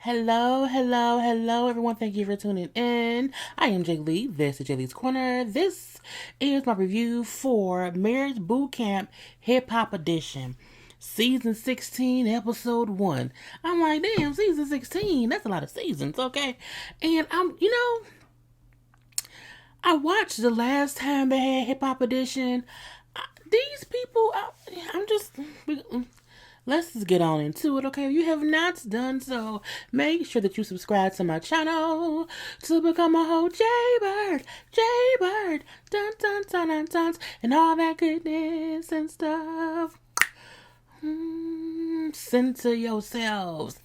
Hello, hello, hello, everyone. Thank you for tuning in. I am JayLee. This is JLeesCorner. This is my review for Marriage Boot Camp Hip Hop Edition, Season 16, Episode 1. I'm like, damn, Season 16, that's a lot of seasons, okay? And I watched the last time they had Hip Hop Edition. These people, I'm just... Let's just get on into it, okay? If you have not done so, make sure that you subscribe to my channel to become a whole JayBird, JayBird, dun dun dun dun dun, and all that goodness and stuff. Send to yourselves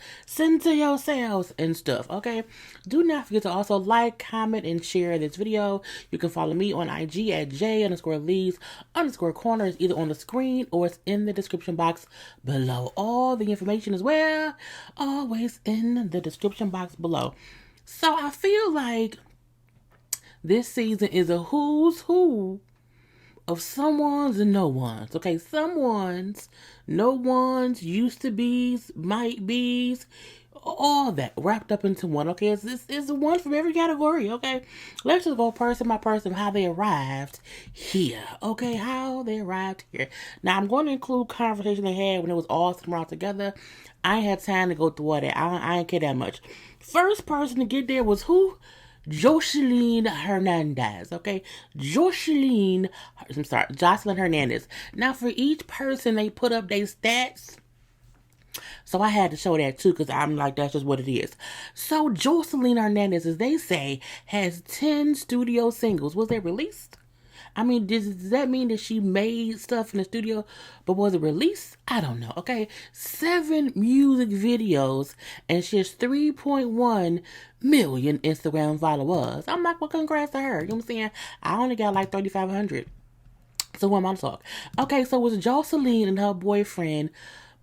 and stuff, okay? Do not forget to also like, comment, and share this video. You can follow me on IG at J_Lees_Corner. It's either on the screen or it's in the description box below. All the information is where? Always in the description box below. So I feel like this season is a who's who of someone's and no one's. Okay, someone's, no one's, used to be's, might be's, all that wrapped up into one. Okay, it's one from every category. Okay, let's just go person by person how they arrived here. Okay, how they arrived here. Now I'm going to include conversation they had when it was all somewhere together. I ain't had time to go through all that. I ain't care that much. First person to get there was who? Joseline Hernandez, okay? Joseline Hernandez. Now, for each person, they put up their stats. So I had to show that too, because I'm like, that's just what it is. So Joseline Hernandez, as they say, has 10 studio singles. Was they released? I mean, does that mean that she made stuff in the studio, but was it released? I don't know, okay? 7 music videos, and she has 3.1 million Instagram followers. I'm like, well, congrats to her. You know what I'm saying? I only got like 3,500. So what am I talking? Okay, so it was Joseline and her boyfriend,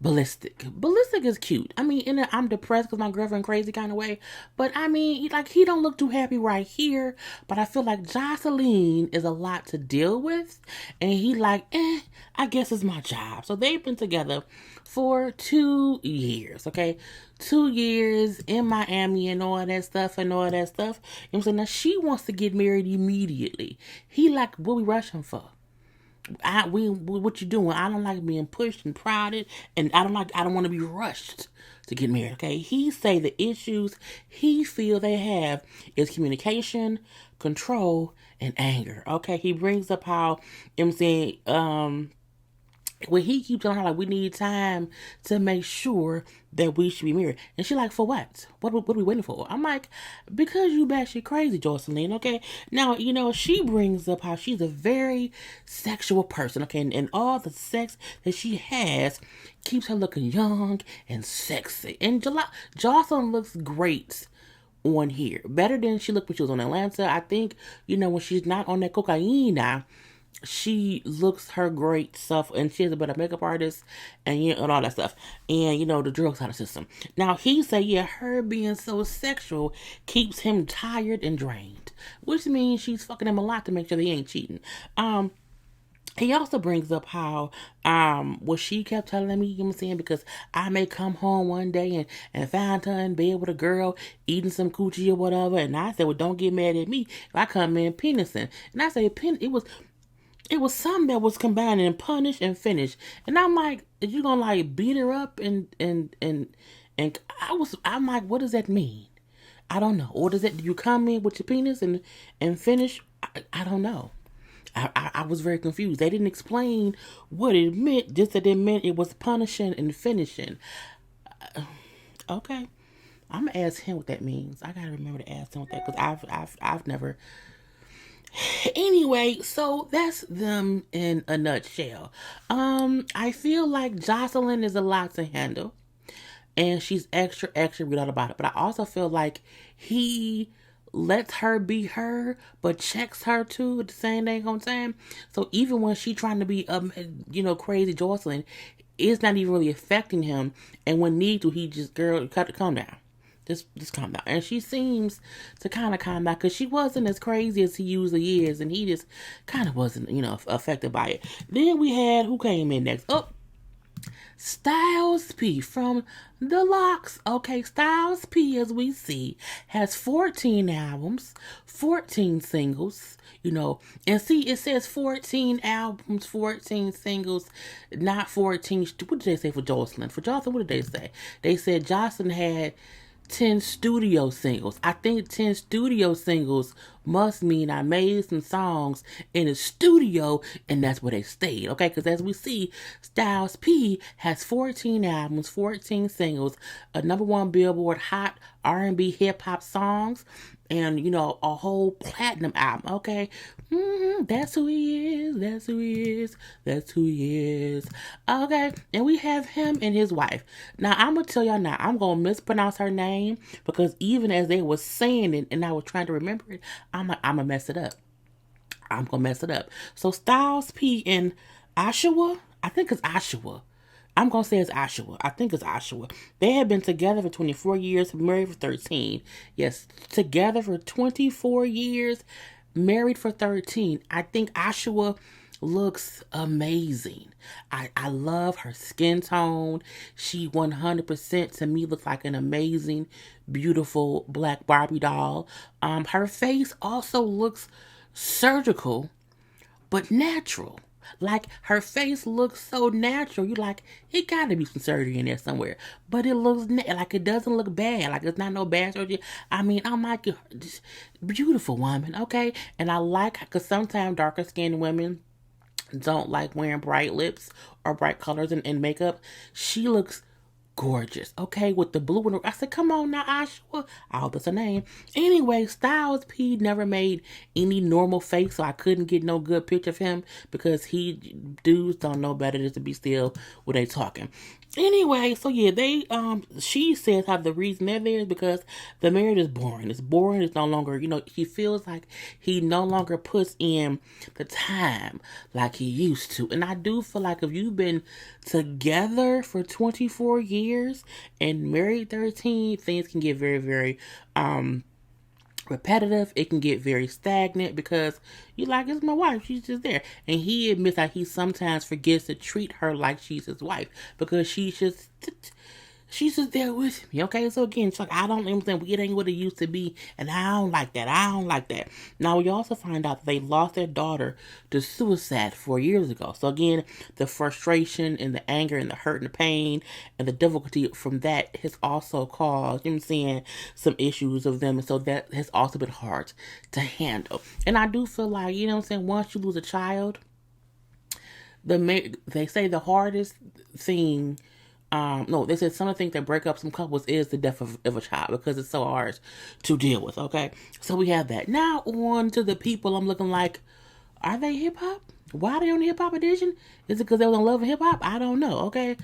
Ballistic. Ballistic is cute. I mean, I'm depressed because my girlfriend crazy kind of way. But I mean, like, he don't look too happy right here. But I feel like Joseline is a lot to deal with. And he like, I guess it's my job. So they've been together for 2 years, okay? 2 years in Miami and all that stuff. You know what I'm saying? Now, she wants to get married immediately. He like, what we rushing for? What you doing? I don't like being pushed and prodded, and I don't want to be rushed to get married. Okay, he say the issues he feel they have is communication, control, and anger. Okay, he brings up how I'm saying when he keeps telling her like we need time to make sure that we should be married, and she like, for what? What are we waiting for? I'm like, because you batshit crazy, Joseline. Okay, now she brings up how she's a very sexual person. Okay, and all the sex that she has keeps her looking young and sexy. And Joseline looks great on here, better than she looked when she was on Atlanta. I think when she's not on that cocaine now, she looks her great stuff, and she's a better makeup artist, and and all that stuff, and the drugs out of the system. Now he say, her being so sexual keeps him tired and drained, which means she's fucking him a lot to make sure that he ain't cheating. He also brings up how what she kept telling me, because I may come home one day and find her in bed with a girl eating some coochie or whatever, and I said, well, don't get mad at me if I come in penising. And I say, it was something that was combining punish and finish. And I'm like, are you gonna like beat her up and I'm like, what does that mean? I don't know. Or does it, do you come in with your penis and finish? I don't know. I was very confused. They didn't explain what it meant, just that it meant it was punishing and finishing. Okay. I'm gonna ask him what that means. I gotta remember to ask him what that, because I've never. Anyway, so that's them in a nutshell. I feel like Joseline is a lot to handle, and she's extra real out about it. But I also feel like he lets her be her, but checks her too at the same dang on time. So even when she trying to be crazy Joseline, it's not even really affecting him. And when need to, he just, girl, calm down. Just calm down. And she seems to kind of calm down, because she wasn't as crazy as he usually is, and he just kind of wasn't, affected by it. Then we had, who came in next? Oh, Styles P from The Locks. Okay, Styles P, as we see, has 14 albums, 14 singles, and see, it says 14 albums, 14 singles, not 14. What did they say for Joseline? For Joseline, what did they say? They said Joseline had 10 studio singles. I think 10 studio singles must mean I made some songs in a studio and that's where they stayed, okay? Because as we see, Styles P has 14 albums, 14 singles, a #1 Billboard Hot R&B hip hop songs, and a whole platinum album, okay? That's who he is, that's who he is, that's who he is, okay? And we have him and his wife. Now, I'm gonna tell y'all now, I'm gonna mispronounce her name, because even as they were saying it and I was trying to remember it, I'm gonna mess it up. I'm gonna mess it up. So Styles P and Adjua, I think it's Adjua. I'm gonna say it's Adjua. I think it's Adjua. They have been together for 24 years, married for 13. Yes, together for 24 years, married for 13. I think Adjua looks amazing. I love her skin tone. She 100% to me looks like an amazing, beautiful black Barbie doll. Her face also looks surgical, but natural. Like, her face looks so natural. You like, it gotta be some surgery in there somewhere. But it looks like it doesn't look bad. Like, it's not no bad surgery. I mean, I'm like, just beautiful woman, okay? And I like, because sometimes darker skinned women don't like wearing bright lips or bright colors and makeup. She looks gorgeous, okay, with the blue and I said, come on now, Adjua. I hope that's her name. Anyway, Styles P never made any normal face, so I couldn't get no good picture of him, because dudes don't know better than to be still when they talking. Anyway, so yeah, she says how the reason they're there is because the marriage is boring. It's boring. It's no longer, he feels like he no longer puts in the time like he used to. And I do feel like if you've been together for 24 years and married 13, things can get very, very, repetitive. It can get very stagnant, because you like, it's my wife, she's just there. And he admits that he sometimes forgets to treat her like she's his wife, because she's just there with me, okay? So again, it's like, I don't understand, it ain't what it used to be, and I don't like that. Now, we also find out that they lost their daughter to suicide 4 years ago. So again, the frustration and the anger and the hurt and the pain and the difficulty from that has also caused, some issues of them, and so that has also been hard to handle. And I do feel like, once you lose a child, they say the hardest thing, no, they said some of the things that break up some couples is the death of a child, because it's so hard to deal with, okay? So we have that. Now on to the people I'm looking like, are they hip-hop? Why are they on the hip-hop edition? Is it because they was in love with hip-hop? I don't know, okay?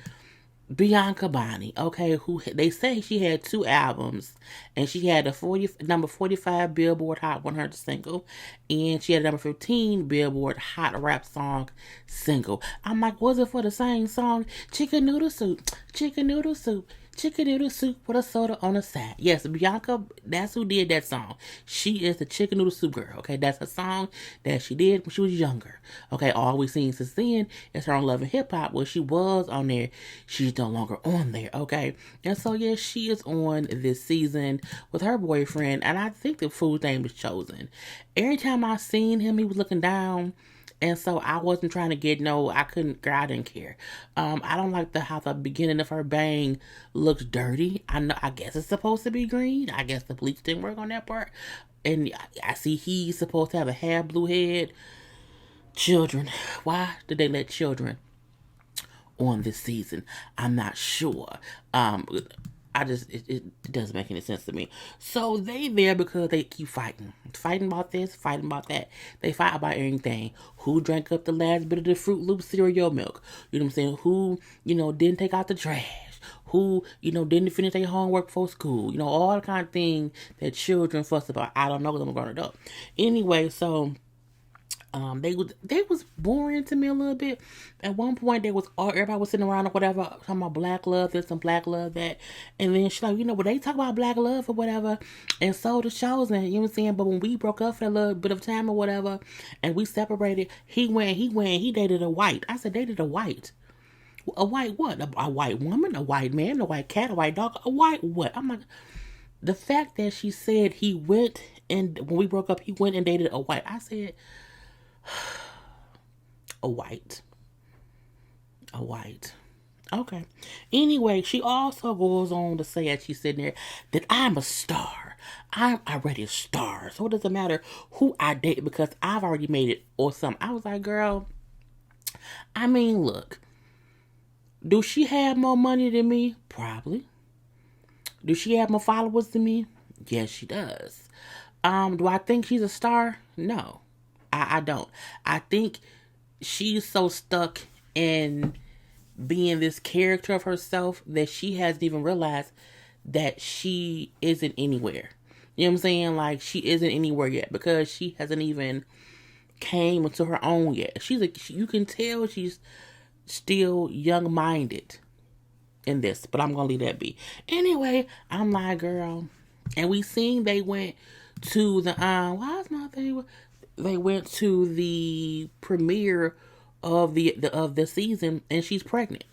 Bianca Bonnie, okay, who they say she had 2 albums, and she had a number 45 Billboard Hot 100 single, and she had a number 15 Billboard Hot Rap Song single. I'm like, was it for the same song? Chicken noodle soup, chicken noodle soup, chicken noodle soup with a soda on the side. Yes, Bianca, that's who did that song. She is the chicken noodle soup girl, okay? That's a song that she did when she was younger, okay? All we've seen since then is her on Love and Hip Hop, where she was on there. She's no longer on there, okay? And so, yeah, she is on this season with her boyfriend, and I think the fool's name is Chosen. Every time I seen him, he was looking down. And so I wasn't trying to get I didn't care. I don't like how the beginning of her bang looks dirty. I guess it's supposed to be green. I guess the bleach didn't work on that part. And I see he's supposed to have a half blue head. Children. Why did they let children on this season? I'm not sure. It doesn't make any sense to me. So they there because they keep fighting about this, fighting about that. They fight about everything. Who drank up the last bit of the Fruit Loop cereal milk? You know what I'm saying? Who, didn't take out the trash? Who, didn't finish their homework before school? All the kind of things that children fuss about. I don't know because I'm a grown adult. Anyway, so they was boring to me a little bit. At one point, everybody was sitting around or whatever, talking about black love this and black love that, and then she's like, but they talk about black love or whatever, and so the Chosen, you know what I'm saying? But when we broke up for a little bit of time or whatever, and we separated, he dated a white. I said, dated a white. A white what? A white woman? A white man? A white cat? A white dog? A white what? I'm like, the fact that she said he went and when we broke up, he went and dated a white. I said, a white. A white. Okay. Anyway, she also goes on to say, as she's sitting there, that I'm a star. I'm already a star. So it doesn't matter who I date because I've already made it or something. I was like, girl, I mean, look. Do she have more money than me? Probably. Do she have more followers than me? Yes, she does. Do I think she's a star? No. I don't. I think she's so stuck in being this character of herself that she hasn't even realized that she isn't anywhere. You know what I'm saying? Like, she isn't anywhere yet because she hasn't even came into her own yet. You can tell she's still young-minded in this, but I'm gonna leave that be. Anyway, I'm like, girl, and we seen they went to the why is my thing? They went to the premiere of the season, and she's pregnant.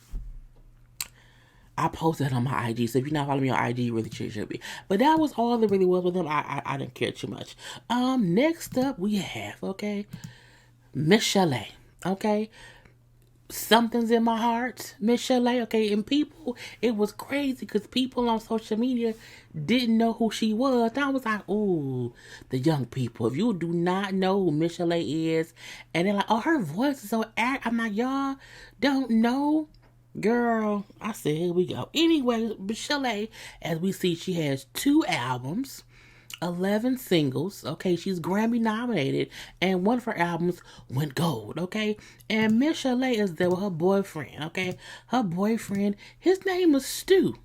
I posted on my IG, so if you're not following me on IG, you really should be. But that was all that really was with them. I didn't care too much. Next up we have Michel'le. Okay, something's in my heart, Michel'le. Okay, and people, it was crazy because people on social media didn't know who she was. And I was like, ooh, the young people. If you do not know who Michel'le is, and they're like, oh, her voice is so I'm like, y'all don't know. Girl, I said, here we go. Anyway, Michel'le, as we see, she has 2 albums, 11 singles. Okay, she's Grammy nominated, and one of her albums went gold. Okay, and Michel'le is there with her boyfriend. Okay, her boyfriend, his name is Stu.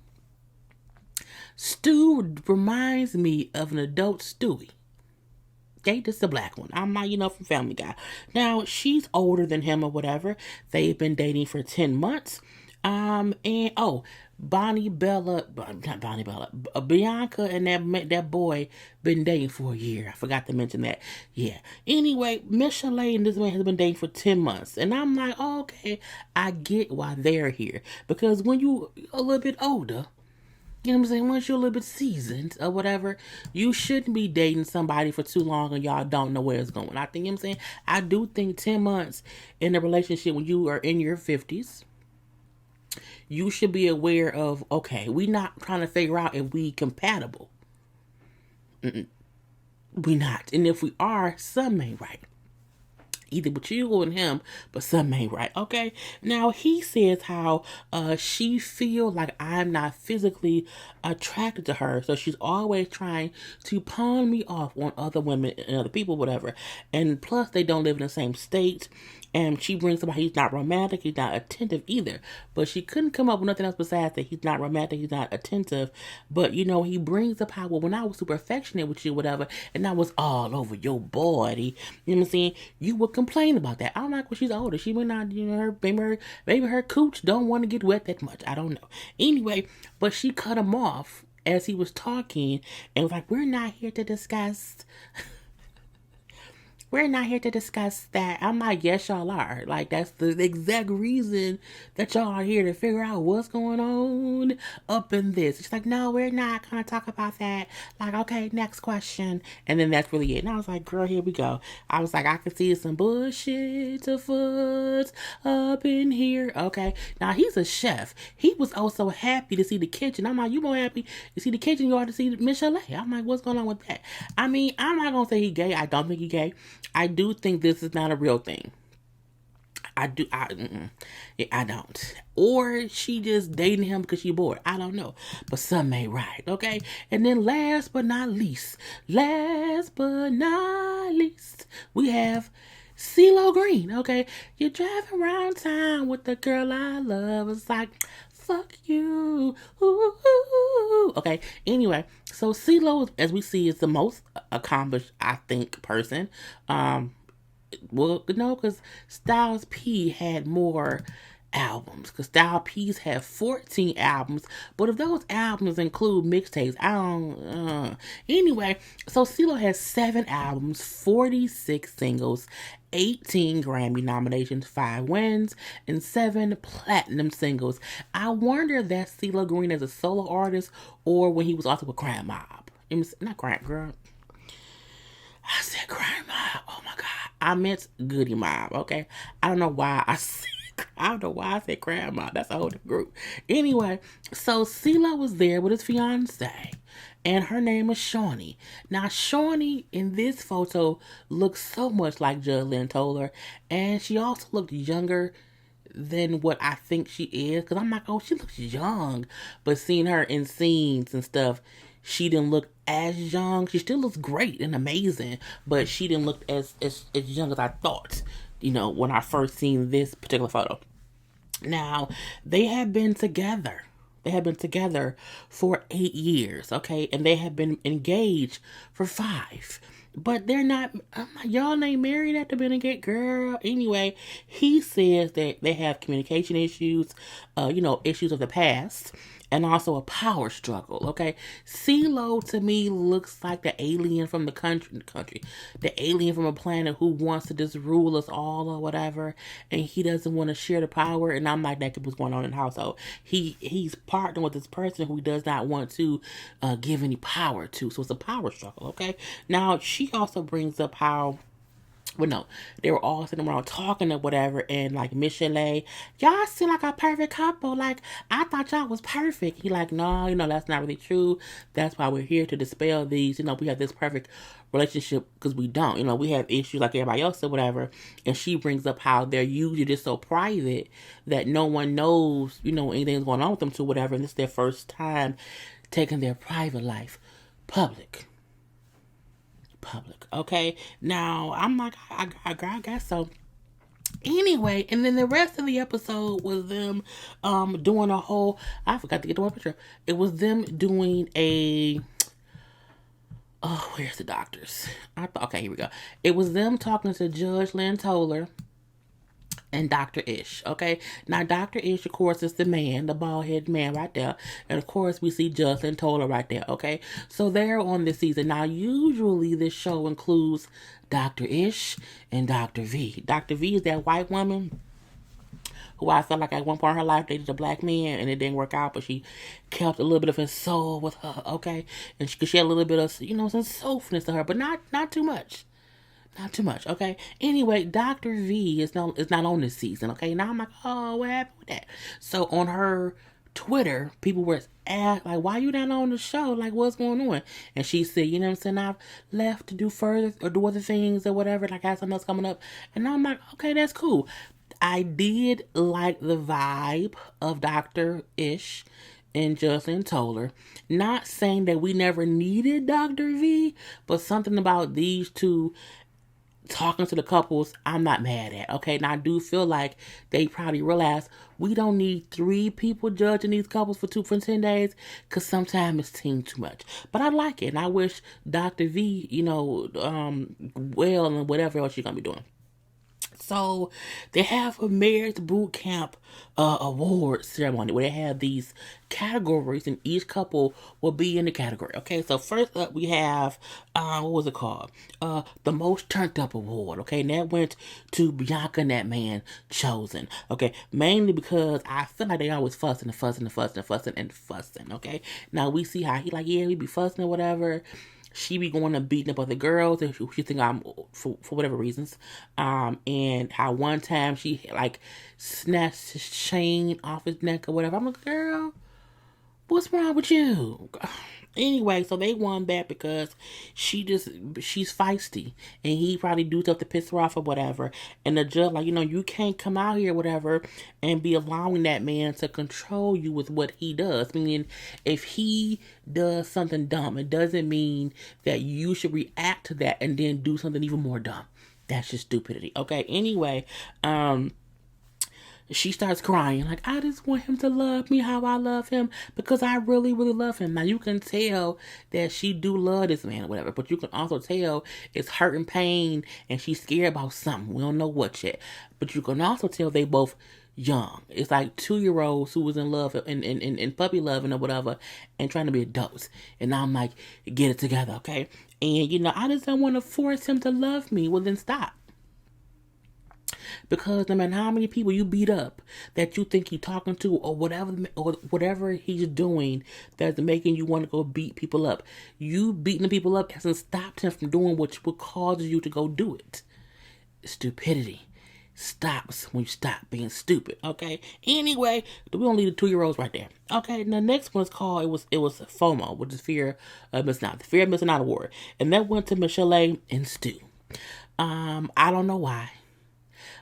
Stu reminds me of an adult Stewie. Okay, this is the black one. I'm not, from Family Guy. Now, she's older than him or whatever. They've been dating for 10 months. And Bianca and that boy been dating for a year. I forgot to mention that. Yeah. Anyway, Michel'le and this man has been dating for 10 months. And I'm like, oh, okay, I get why they're here. Because when you a little bit older, you know what I'm saying? Once you're a little bit seasoned or whatever, you shouldn't be dating somebody for too long and y'all don't know where it's going. I think, you know what I'm saying? I do think 10 months in a relationship when you are in your 50s, you should be aware of, okay, we not trying to figure out if we compatible. We not. And if we are, something ain't right. Either with you or him, but something ain't right. Okay. Now he says how she feel like I'm not physically attracted to her, so she's always trying to pawn me off on other women and other people, whatever. And plus, they don't live in the same state. And she brings up he's not romantic, he's not attentive either. But she couldn't come up with nothing else besides that he's not romantic, he's not attentive. But, he brings up how, well, when I was super affectionate with you, whatever, and I was all over your body, you know what I'm saying? You would complain about that. I'm like, well, she's older. She may not, maybe her cooch don't want to get wet that much. I don't know. Anyway, but she cut him off as he was talking and was like, we're not here to discuss... We're not here to discuss that. I'm like, yes, y'all are. Like, that's the exact reason that y'all are here to figure out what's going on up in this. She's like, no, we're not going to talk about that. Like, okay, next question. And then that's really it. And I was like, girl, here we go. I was like, I can see some bullshit afoot up in here. Okay. Now, he's a chef. He was also happy to see the kitchen. I'm like, you more happy to see the kitchen you are to see Michel'le. I'm like, what's going on with that? I mean, I'm not going to say he's gay. I don't think he's gay. I do think this is not a real thing. I don't. Or she just dating him because she bored. I don't know. But something ain't right, okay? And then last but not least, we have CeeLo Green, okay? You're driving around town with the girl I love. It's like, fuck you. Ooh. Okay, anyway, so CeeLo, as we see, is the most accomplished, I think, person. Well, no, because Styles P had more albums. Because Style P's have 14 albums. But if those albums include mixtapes, I don't... Anyway, so CeeLo has 7 albums, 46 singles, 18 Grammy nominations, 5 wins, and 7 platinum singles. I wonder if that's CeeLo Green as a solo artist or when he was also with Crime Mob. It was not Crime Girl. I said Crime Mob. Oh my God. I meant Goody Mob, okay? I don't know why I said Crime Mob. That's a whole different group. Anyway, so CeeLo was there with his fiance, and her name is Shani. Now, Shani in this photo looks so much like Joseline Toller, and she also looked younger than what I think she is. Because I'm like, oh, she looks young. But seeing her in scenes and stuff, she didn't look as young. She still looks great and amazing, but she didn't look as young as I thought, when I first seen this particular photo. Now, they have been together. They have been together for 8 years, okay? And they have been engaged for 5. But they're not, y'all ain't married after being engaged, girl. Anyway, he says that they have communication issues, issues of the past, and also a power struggle, okay? CeeLo, to me, looks like the alien from the country, the alien from a planet who wants to just rule us all or whatever, and he doesn't want to share the power, and I'm like, that could be what's going on in the household. He's partnering with this person who does not want to give any power to, so it's a power struggle, okay? Now, she also brings up how, well, no, they were all sitting around talking or whatever, and like Michel'le, y'all seem like a perfect couple. Like, I thought y'all was perfect. He like, no, that's not really true. That's why we're here to dispel these. We have this perfect relationship because we don't. We have issues like everybody else or whatever. And she brings up how they're usually just so private that no one knows, anything's going on with them to whatever. And this is their first time taking their private life public. Okay, now I'm like, I guess so. Anyway, and then the rest of the episode was them doing a whole, I forgot to get the one picture. It was them doing where's the doctors? Okay, here we go. It was them talking to Judge Lynn Toller and Dr. Ish, okay? Now, Dr. Ish, of course, is the man, the bald-headed man right there. And, of course, we see Joseline Toller right there, okay? So, they're on this season. Now, usually this show includes Dr. Ish and Dr. V. Dr. V is that white woman who I felt like at one point in her life dated a black man and it didn't work out, but she kept a little bit of his soul with her, okay? And she had a little bit of, some softness to her, but not too much. Not too much, okay? Anyway, Dr. V is not on this season, okay? Now I'm like, oh, what happened with that? So on her Twitter, people were asked, like, why you not on the show? Like, what's going on? And she said, I've left to do further or do other things or whatever. Like, I have something else coming up. And I'm like, okay, that's cool. I did like the vibe of Dr. Ish and Joseline Toller. Not saying that we never needed Dr. V, but something about these two talking to the couples, I'm not mad at, okay? Now, I do feel like they probably realized we don't need 3 people judging these couples for 10 days, because sometimes it seems too much. But I like it, and I wish Dr. V, well, and whatever else she's going to be doing. So they have a marriage boot camp award ceremony where they have these categories and each couple will be in the category. Okay, so first up we have what was it called? The most turned up award. Okay, and that went to Bianca and that man chosen. Okay, mainly because I feel like they always fussing and fussing and fussing and fussing and fussing. Okay, now we see how he like, yeah, we be fussing or whatever. She be going and beating up other girls, and she think I'm for whatever reasons. And how one time she like snatched his chain off his neck or whatever. I'm like, girl, what's wrong with you? Anyway, so they won that because she's feisty, and he probably do stuff to piss her off or whatever. And the judge, like, you can't come out here, whatever, and be allowing that man to control you with what he does. Meaning, if he does something dumb, it doesn't mean that you should react to that and then do something even more dumb. That's just stupidity. Okay. Anyway, she starts crying, like, I just want him to love me how I love him because I really, really love him. Now, you can tell that she do love this man or whatever, but you can also tell it's hurt and pain and she's scared about something. We don't know what yet. But you can also tell they both young. It's like 2-year-olds who was in love and puppy loving or whatever and trying to be adults. And I'm like, get it together, okay? And, I just don't want to force him to love me. Well, then stop. Because no matter how many people you beat up that you think he's talking to or whatever he's doing that's making you want to go beat people up, you beating the people up hasn't stopped him from doing what causes you to go do it. Stupidity stops when you stop being stupid. Okay. Anyway, we don't leave the 2-year-olds right there. Okay. And the next one is called it was FOMO, which is fear of missing out. The fear of missing out award, and that went to Michel'le and Stu. I don't know why.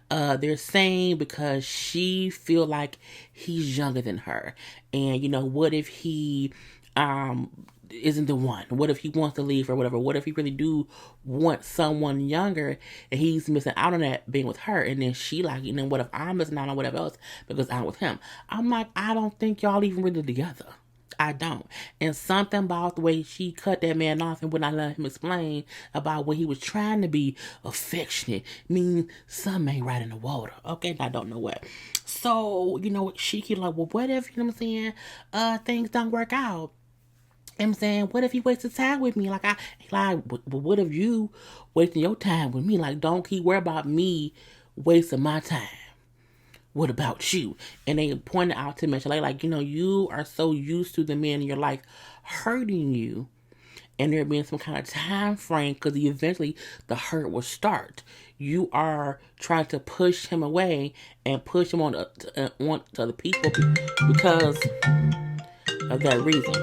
They're saying because she feel like he's younger than her, and what if he isn't the one? What if he wants to leave or whatever? What if he really do want someone younger and he's missing out on that being with her? And then she like, what if I'm missing out on whatever else because I'm with him? I'm like, I don't think y'all even really together. I don't. And something about the way she cut that man off and when I let him explain about when he was trying to be affectionate, mean something ain't right in the water. Okay, I don't know what. So, she keep like, well, what if, things don't work out? I'm saying, what if he wasted time with me? What if you wasting your time with me? Like, don't keep worrying about me wasting my time. What about you? And they pointed out to Michel'le, like, you are so used to the men in your life hurting you, and there being some kind of time frame because eventually the hurt will start. You are trying to push him away and push him on to other people because of that reason.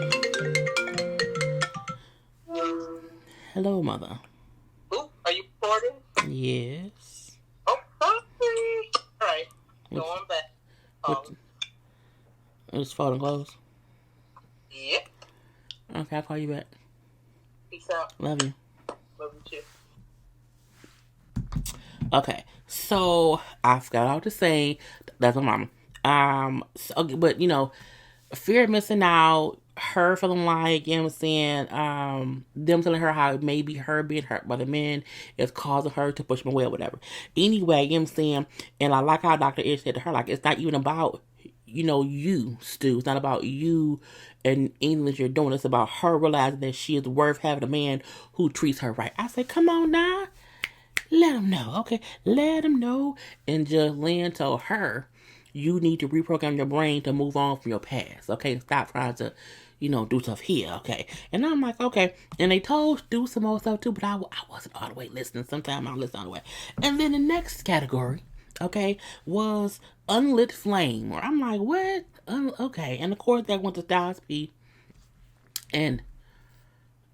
Hello, mother. Ooh, are you recording? Yes. Oh, sorry. All right. Going back. It's folding clothes? Yep. Okay, I'll call you back. Peace out. Love you. Love you too. Okay, so I forgot all to say. That's my mama. But fear of missing out, her feeling like, them telling her how maybe her being hurt by the men is causing her to push them away or whatever. Anyway, and I like how Dr. Ish said to her, like, it's not even about, you, Stu. It's not about you and anything that you're doing. It's about her realizing that she is worth having a man who treats her right. I said, come on now. Let him know, okay? Let him know. And Joseline told her, you need to reprogram your brain to move on from your past, okay? Stop trying to, do stuff here, okay? And I'm like, okay. And they told do some more stuff too, but I wasn't all the way listening. Sometimes I listen all the way. And then the next category, okay, was unlit flame. Or I'm like, what? Okay. And of course, that went to Styles P. And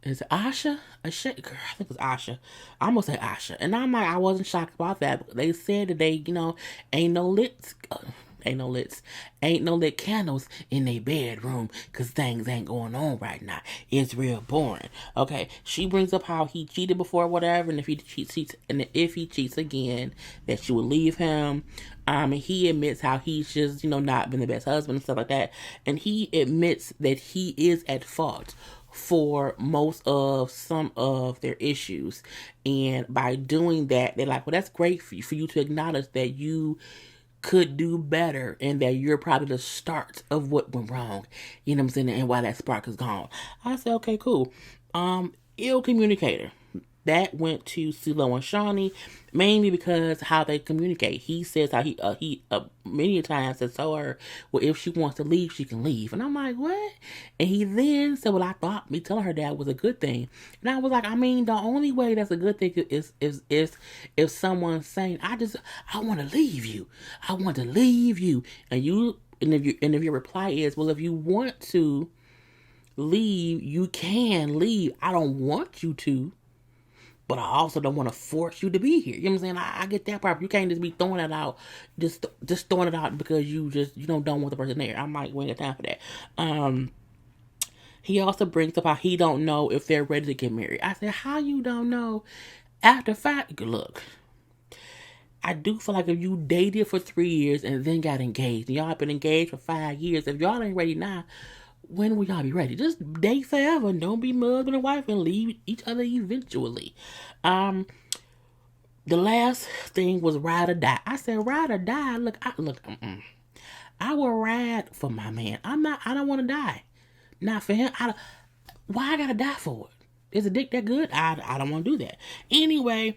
is it Asha? Girl, I think it's Asha. I almost said Asha. And I'm like, I wasn't shocked about that. They said that they, ain't no lit candles in their bedroom because things ain't going on right now. It's real boring. Okay, she brings up how he cheated before, whatever, and if he cheats again, that she will leave him. And he admits how he's just, not been the best husband and stuff like that. And he admits that he is at fault for some of their issues. And by doing that, they're like, well, that's great for you to acknowledge that you could do better and that you're probably the start of what went wrong. You know what I'm saying? And why that spark is gone. I said, okay, cool. Ill communicator. That went to CeeLo and Shani, mainly because how they communicate. He says how he many times has told her, well, if she wants to leave, she can leave. And I'm like, what? And he then said, well, I thought me telling her that was a good thing. And I was like, the only way that's a good thing is if someone's saying, I want to leave you. I want to leave you. And if your reply is, well, if you want to leave, you can leave. I don't want you to. But I also don't want to force you to be here. You know what I'm saying? I get that part. You can't just be throwing it out, just throwing it out because you don't want the person there. I'm like, we ain't got time for that. He also brings up how he don't know if they're ready to get married. I said, how you don't know? After fact, look, I do feel like if you dated for 3 years and then got engaged, and y'all have been engaged for 5 years, if y'all ain't ready now, when will y'all be ready? Just date forever and don't be husband and wife and leave each other eventually. The last thing was ride or die. I said ride or die. Look, I will ride for my man. I don't want to die. Not for him. Why I gotta die for it? Is the dick that good? I don't want to do that. Anyway,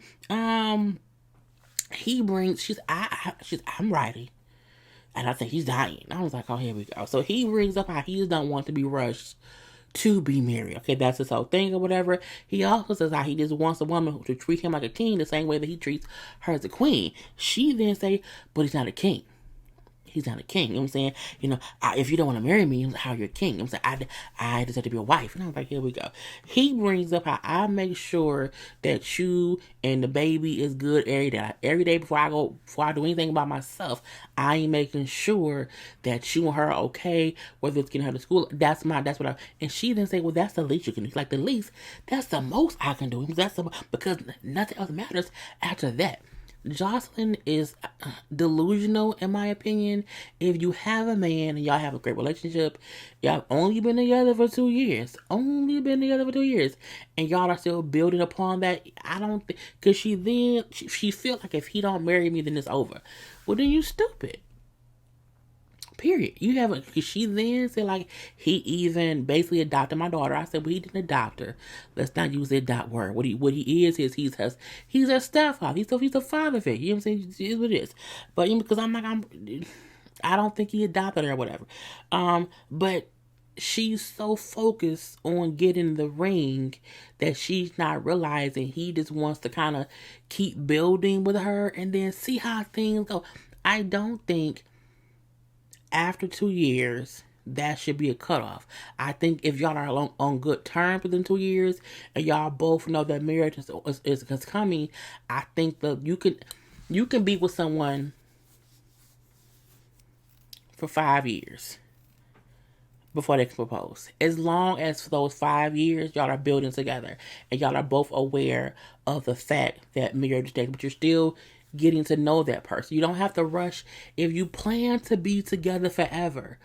he brings. I'm righty, and I think he's dying. I was like, oh, here we go. So he brings up how he don't want to be rushed to be married. Okay, that's his whole thing or whatever. He also says how he just wants a woman to treat him like a king the same way that he treats her as a queen. She then say, but he's not a king. He's not a king. You know what I'm saying? If you don't want to marry me, how you're a king? You know what I'm saying? I just have to be a wife. And I was like, here we go. He brings up how I make sure that you and the baby is good every day. Every day before I do anything about myself, I ain't making sure that you and her are okay, whether it's getting her to school. That's what I, and she then say, well, that's the least you can do. Like the least, that's the most I can do. Because nothing else matters after that. Joseline is delusional, in my opinion. If you have a man and y'all have a great relationship, y'all only been together for 2 years, and y'all are still building upon that. I don't think, because she feel like if he don't marry me, then it's over. Well, then you stupid. Period. She then said like he even basically adopted my daughter. I said, well, he didn't adopt her. Let's not use the adopt word. What he is he's her stepfather. He's a father figure. You know what I'm saying? It is what it is. But because I don't think he adopted her or whatever. But she's so focused on getting the ring that she's not realizing he just wants to kind of keep building with her and then see how things go. I don't think after 2 years, that should be a cutoff. I think if y'all are on good terms within 2 years, and y'all both know that marriage is coming, I think that you can be with someone for 5 years before they can propose. As long as for those 5 years, y'all are building together, and y'all are both aware of the fact that marriage is dead, but you're still getting to know that person. You don't have to rush. If you plan to be together forever,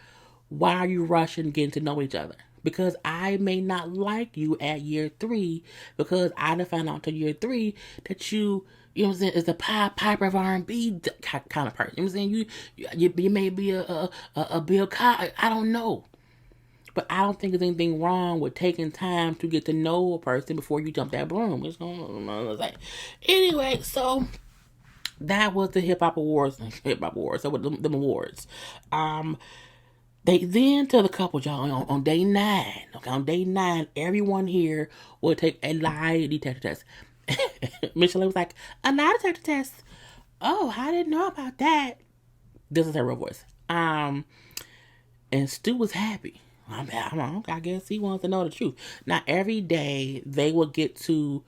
why are you rushing getting to know each other? Because I may not like you at year 3, because I didn't find out till year 3 that you know what I'm saying, is a piper of R&B kind of person. You know what I'm saying? You may be a Bill Cosby. I don't know. But I don't think there's anything wrong with taking time to get to know a person before you jump that broom. Anyway, so that was the Hip Hop Awards. So with them awards. They then tell the couple, y'all, on day 9. Okay, on day 9, everyone here will take a lie detector test. Michel'le was like, a lie detector test? Oh, I didn't know about that. This is her real voice. And Stu was happy. I guess he wants to know the truth. Now, every day they will get to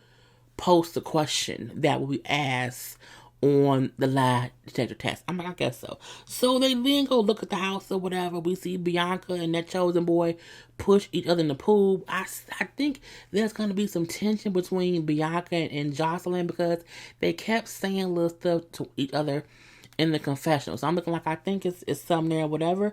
post a question that will be asked on the lie detector test. I'm like, I guess so. So they then go look at the house or whatever. We see Bianca and that chosen boy push each other in the pool. I think there's going to be some tension between Bianca and Joseline, because they kept saying little stuff to each other in the confessional. So I'm looking like I think it's something there or whatever.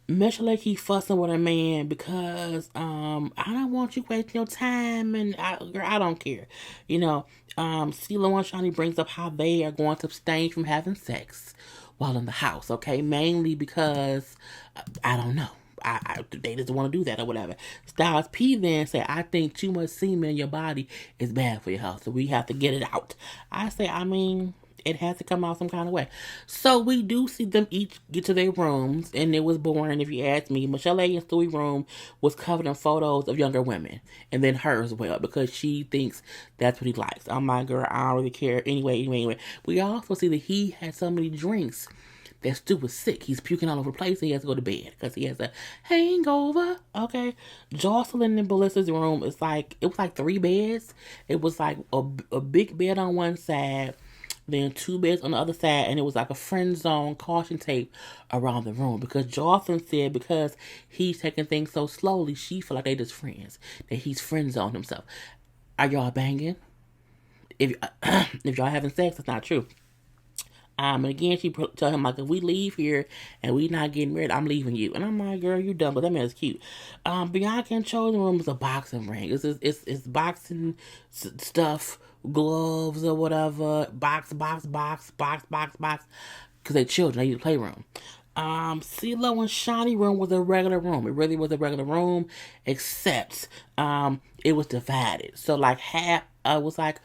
Michel'le keep fussing with her man because I don't want you wasting your time, and I don't care. CeeLo and Shani brings up how they are going to abstain from having sex while in the house. Okay, mainly because I don't know. They just want to do that or whatever. Styles P then say, I think too much semen in your body is bad for your health, so we have to get it out. I say, it has to come out some kind of way. So we do see them each get to their rooms, and it was boring if you ask me. Michel'le and Stu's room was covered in photos of younger women, and then hers as well, because she thinks that's what he likes. I'm like, girl, I don't really care. Anyway. We also see that he had so many drinks that Stu was sick. He's puking all over the place, and he has to go to bed because he has a hangover. Okay. Joseline and Ballistic's room it was like 3 beds. It was like a big bed on one side, then 2 beds on the other side, and it was like a friend zone caution tape around the room, because Joseline said because he's taking things so slowly, she feel like they just friends, that he's friend zoned himself. Are y'all banging? If y'all having sex, it's not true. And again, she tell him, like, if we leave here and we not getting married, I'm leaving you. And I'm like, girl, you dumb, but that man is cute. Bianca and chosen room is a boxing ring. It's boxing stuff, gloves or whatever. Box. Because they're children, they need a playroom. CeeLo and Shani room was a regular room. It really was a regular room, except it was divided. So like half was like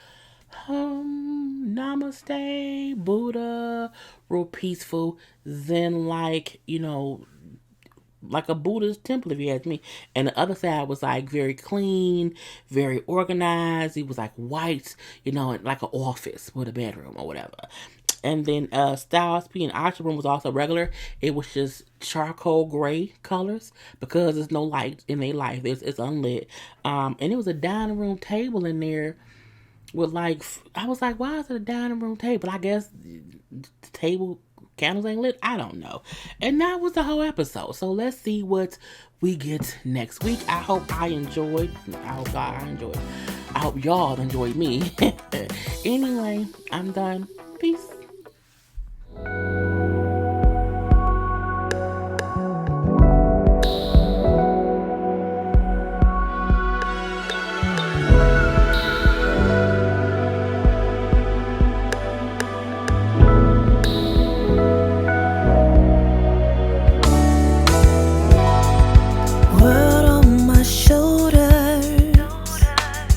namaste, Buddha, real peaceful. Then like, like a Buddhist temple, if you ask me. And the other side was like very clean, very organized. It was like white, like an office with a bedroom or whatever. And then Styles P and Adjua room was also regular. It was just charcoal gray colors because there's no light in their life. It's unlit. And it was a dining room table in there with I was like, why is it a dining room table? I guess the table candles ain't lit. I don't know. And that was the whole episode. So let's see what we get next week. I hope I enjoyed. I hope God I enjoyed. I hope y'all enjoyed me. Anyway, I'm done. Peace.